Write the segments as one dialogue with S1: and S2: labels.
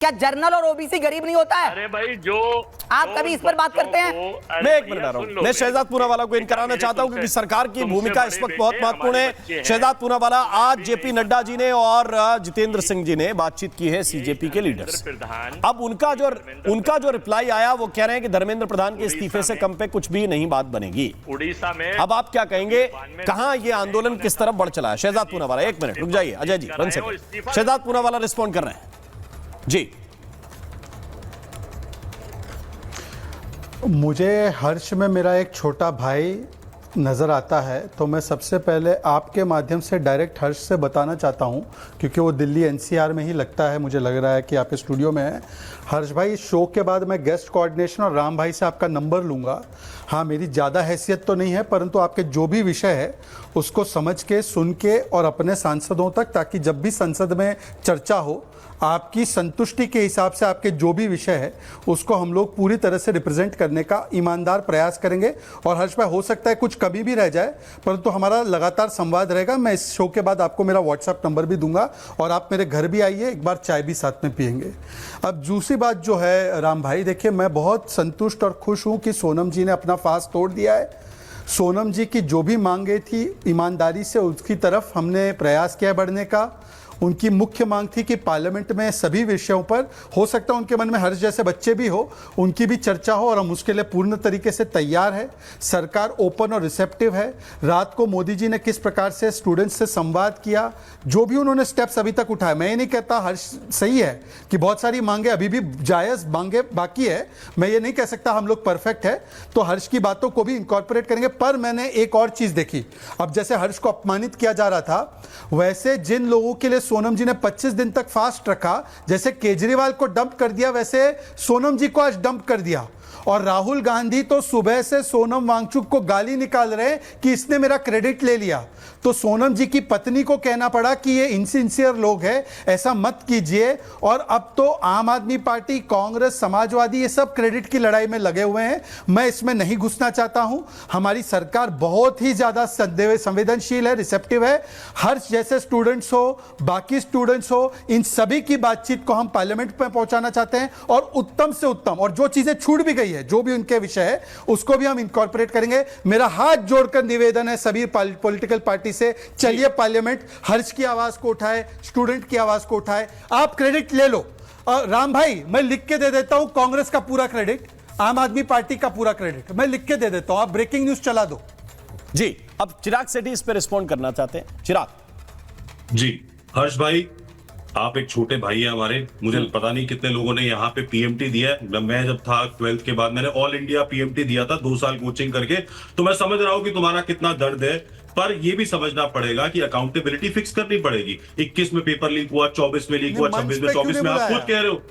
S1: क्या जर्नल और ओबीसी गरीब नहीं होता है?
S2: अरे भाई जो
S1: आप कभी इस पर बात करते हैं?
S3: मैं एक मिनट आ रहा हूं। मैं शहजाद पूनावाला को इन कराना चाहता हूं क्योंकि सरकार की भूमिका इस वक्त बहुत महत्वपूर्ण है। शहजाद पूनावाला, आज जेपी नड्डा जी ने और जितेंद्र सिंह जी ने बातचीत की है सीजेपी के लीडर से। अब उनका जो रिप्लाई आया वो कह रहे हैं कि धर्मेंद्र प्रधान के इस्तीफे से कम पे कुछ भी नहीं बात बनेगी।
S2: उड़ीसा में
S3: अब आप क्या कहेंगे, कहां ये आंदोलन किस तरफ बढ़ चला है? शहजाद पूनावाला, एक मिनट रुक जाइए Ajay ji, one second. Shehzad Poonawalla respond कर रहे हैं जी।
S4: मुझे हर्ष में मेरा एक छोटा भाई नज़र आता है, तो मैं सबसे पहले आपके माध्यम से डायरेक्ट हर्ष से बताना चाहता हूं, क्योंकि वो दिल्ली एनसीआर में ही लगता है, मुझे लग रहा है कि आपके स्टूडियो में है। हर्ष भाई, इस शो के बाद मैं गेस्ट कोऑर्डिनेशन और राम भाई से आपका नंबर लूँगा। हाँ, मेरी ज़्यादा हैसियत तो नहीं है, परंतु आपके जो भी विषय है उसको समझ के, सुन के और अपने सांसदों तक, ताकि जब भी संसद में चर्चा हो, आपकी संतुष्टि के हिसाब से आपके जो भी विषय है उसको हम लोग पूरी तरह से रिप्रेजेंट करने का ईमानदार प्रयास करेंगे। और हर्ष भाई, हो सकता है कुछ कमी भी रह जाए, परंतु हमारा लगातार संवाद रहेगा। मैं इस शो के बाद आपको मेरा व्हाट्सएप नंबर भी दूंगा और आप मेरे घर भी आइए, एक बार चाय भी साथ में पियेंगे। अब दूसरी बात जो है राम भाई, देखिए मैं बहुत संतुष्ट और खुश हूँ कि सोनम जी ने अपना फास्ट तोड़ दिया है। सोनम जी की जो भी मांगे थी, ईमानदारी से उसकी तरफ हमने प्रयास किया बढ़ने का। उनकी मुख्य मांग थी कि पार्लियामेंट में सभी विषयों पर, हो सकता है उनके मन में हर्ष जैसे बच्चे भी हो, उनकी भी चर्चा हो, और हम उसके लिए पूर्ण तरीके से तैयार है। सरकार ओपन और रिसेप्टिव है। रात को मोदी जी ने किस प्रकार से स्टूडेंट्स से संवाद किया, जो भी उन्होंने स्टेप्स अभी तक उठाए, मैं ये नहीं कहता हर्ष सही है कि बहुत सारी मांगे अभी भी जायज़ मांगे बाकी है, मैं ये नहीं कह सकता हम लोग परफेक्ट है, तो हर्ष की बातों को भी इंकॉर्पोरेट करेंगे। पर मैंने एक और चीज़ देखी, अब जैसे हर्ष को अपमानित किया जा रहा था, वैसे जिन लोगों के लिए सोनम जी ने 25 दिन तक फास्ट रखा, जैसे केजरीवाल को डंप कर दिया, वैसे सोनम जी को आज डंप कर दिया। और राहुल गांधी तो सुबह से सोनम वांगचुक को गाली निकाल रहे हैं कि इसने मेरा क्रेडिट ले लिया। तो सोनम जी की पत्नी को कहना पड़ा कि ये इनसिंसियर लोग हैं, ऐसा मत कीजिए। और अब तो आम आदमी पार्टी, कांग्रेस, समाजवादी, ये सब क्रेडिट की लड़ाई में लगे हुए हैं। मैं इसमें नहीं घुसना चाहता हूं। हमारी सरकार बहुत ही ज्यादा संवेदनशील है, रिसेप्टिव है। हर्ष जैसे स्टूडेंट्स हो, बाकी स्टूडेंट्स हो, इन सभी की बातचीत को हम पार्लियामेंट में पहुंचाना चाहते हैं, और उत्तम से उत्तम, और जो चीजें छूट भी गई है, जो भी उनके विषय है, उसको भी हम इनकॉर्पोरेट करेंगे। मेरा हाथ जोड़कर निवेदन है सभी पॉलिटिकल पार्टी से, चलिए पार्लियामेंट हर्ष की आवाज को उठाए, स्टूडेंट की आवाज को उठाए। आप क्रेडिट ले लो। राम भाई, मैं लिख के दे देता हूं कांग्रेस का पूरा क्रेडिट, आम आदमी पार्टी का पूरा क्रेडिट मैं लिख के दे देता हूं, आप ब्रेकिंग न्यूज चला दो
S3: जी। अब चिराग सेठी इस पर रिस्पॉन्ड करना चाहते हैं। चिराग
S5: जी। हर्ष भाई, आप एक छोटे भाई है हमारे, मुझे पता नहीं कितने लोगों ने यहाँ पे पीएमटी दिया है। मैं जब था 12th के बाद, मैंने ऑल इंडिया पीएमटी दिया था 2 साल कोचिंग करके, तो मैं समझ रहा हूँ कि तुम्हारा कितना दर्द है। पर यह भी समझना पड़ेगा कि अकाउंटेबिलिटी फिक्स करनी पड़ेगी। 21 में पेपर लीक हुआ, 24 में लीक हुआ, 26 में, 24 में आप खुद कह रहे हो,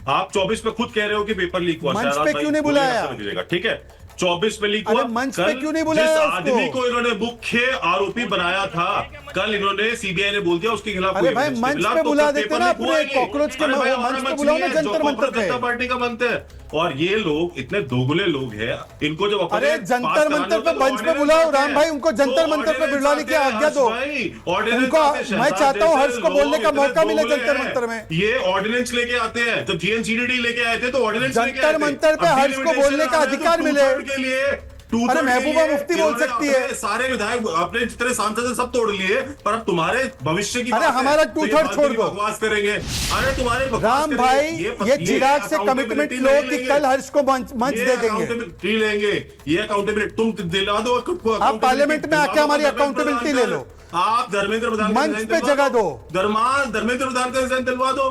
S5: आप 24 में खुद कह रहे हो कि पेपर लीक हुआ।
S4: मंच पे क्यों नहीं बुलाया?
S5: ठीक है, 24 में लीक हुआ।
S4: मंच पे क्यों नहीं बुलाया?
S5: जिस आदमी को इन्होंने मुख्य आरोपी बनाया था, कल इन्होंने, सीबीआई ने बोल दिया उसके खिलाफ।
S4: अरे भाई, मंच पे बुला देते ना, अपने कॉकरोच के मंच पे बुलाओ ना, जंतर मंतर पे।
S5: जनता पार्टी का बनते हैं। और ये लोग इतने दोगले लोग हैं, इनको जब
S4: अरे जंतर मंतर पे मंच पे बुलाओ राम भाई, उनको जंतर मंतर पे बुलाने की आज्ञा दो उनको। मैं चाहता हूं हर्ष को बोलने का मौका मिले जंतर मंतर में।
S5: ये ऑर्डिनेंस लेके आते हैं, जब जीएनसीडीडी लेके आए थे तो ऑर्डिनेंस
S4: जंतर मंतर पे हर्ष को बोलने का अधिकार मिले
S5: के लिए।
S4: अरे महबूबा मुफ्ती बोल सकती है।
S5: सारे विधायक अपने जितने सांसद है सब तोड़ लिए, पर अब तुम्हारे भविष्य की,
S4: अरे हमारा 2/3 छोड़ दो,
S5: बकवास करेंगे। अरे तुम्हारे
S4: राम भाई, ये चिराग से कमिटमेंट लो कि कल हर्ष को मंच दे देंगे,
S5: लेंगे। ये अकाउंटेबिलिटी तुम दिला दो,
S4: आप पार्लियामेंट में आके हमारी अकाउंटेबिलिटी ले लो।
S5: आप धर्मेंद्र प्रधान
S4: मंच पे जगह दो,
S5: धर्मेंद्र प्रधान का रिजाइन दिलवा दो,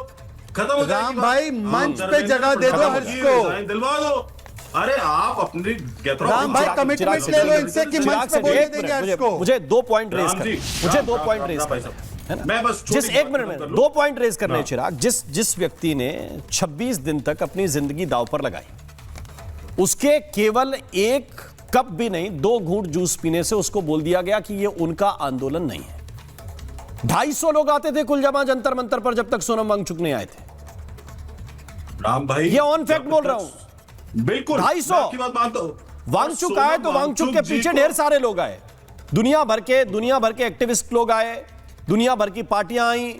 S5: खत्म हो जाएगा।
S4: राम भाई, मंच पे जगह दे दो हर्ष को,
S5: दिलवा दो। अरे आप अपनी
S4: राम भाई कमिटमेंट ले लो इनसे कि मंच पे बोल देंगे हर्ष को।
S3: मुझे 2 पॉइंट रेज करने, मुझे 2 पॉइंट रेज करने, मैं बस जिस 1 मिनट में 2 पॉइंट रेज करने हैं चिराग। जिस व्यक्ति ने 26 दिन तक अपनी जिंदगी दांव पर लगाई, उसके केवल 1 कप भी नहीं, 2 घूंट जूस पीने से उसको बोल दिया गया कि ये उनका आंदोलन नहीं है। 250 लोग आते थे कुल जमा जंतर मंतर पर जब तक सोनम वांगचुक नहीं आए थे।
S5: राम भाई,
S3: ये ऑन फैक्ट बोल रहा हूं,
S5: बिल्कुल
S3: 250
S5: की बात मानता हूं।
S3: वांगचुक आए तो वांगचुक के पीछे ढेर सारे लोग आए, दुनिया भर के एक्टिविस्ट लोग आए, दुनिया भर की पार्टियां आई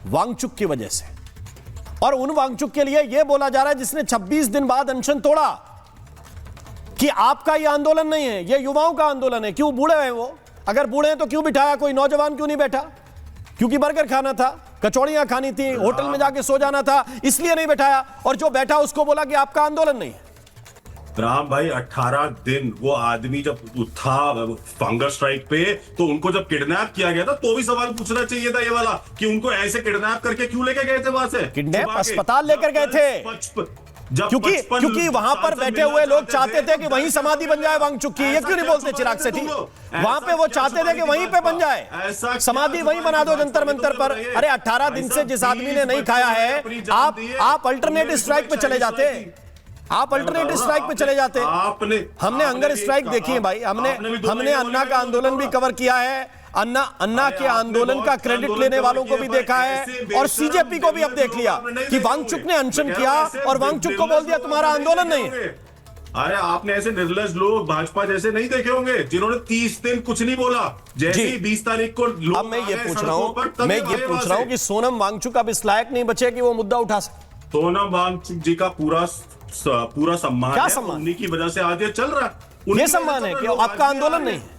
S3: वांगचुक की वजह से। और उन वांगचुक के लिए यह बोला जा रहा है जिसने 26 दिन बाद अनशन तोड़ा कि आपका यह आंदोलन नहीं है, यह युवाओं का आंदोलन है। क्यों बूढ़े हैं वो? अगर बूढ़े हैं तो क्यों बिठाया? कोई नौजवान क्यों नहीं बैठा? क्योंकि बर्गर खाना था, कचौड़ियां खानी थी, होटल में जाके सो जाना था, इसलिए नहीं बैठाया। और जो बैठा उसको बोला कि आपका आंदोलन नहीं है।
S5: राम भाई 18 दिन वो आदमी जब था फंगर स्ट्राइक पे, तो उनको जब किडनैप किया गया था तो भी सवाल पूछना चाहिए था ये वाला कि उनको ऐसे किडनैप करके क्यों लेके गए थे वहां से?
S3: किडनैप अस्पताल लेकर गए थे क्योंकि वहां पर बैठे हुए लोग चाहते थे कि वहीं समाधि बन जाए वांगचुक की। ये क्यों नहीं बोलते चिराग सेठी? वहां पे वो चाहते थे कि वहीं पे बन जाए, समाधि वहीं बना दो जंतर मंतर पर। अरे 18 दिन से जिस आदमी ने नहीं खाया है, आप अल्टरनेट स्ट्राइक पे चले जाते, आप अल्टरनेट स्ट्राइक पे चले जाते। हमने हंगर स्ट्राइक देखी है भाई, हमने अन्ना का आंदोलन भी कवर किया है, अन्ना के आंदोलन का क्रेडिट लेने वालों को भी देखा है, और सीजेपी को भी अब देख लिया कि वांगचुक ने अनशन किया और वांगचुक को बोल दिया तुम्हारा आंदोलन नहीं है।
S5: अरे आपने ऐसे निर्लज लोग भाजपा जैसे नहीं देखे होंगे जिन्होंने 30 दिन कुछ नहीं बोला। जैसे ही 20 तारीख को लोग
S3: अब मैं ये पूछ रहा हूं कि सोनम वांगचुक अब इस लायक नहीं बचे कि वो मुद्दा उठा सके।
S5: सोनम वांगचुक जी का पूरा सम्मान
S3: क्या
S5: है,
S3: सम्मान?
S5: उन्हीं की वजह से आज ये चल रहा है।
S3: ये सम्मान है कि आपका आंदोलन नहीं है।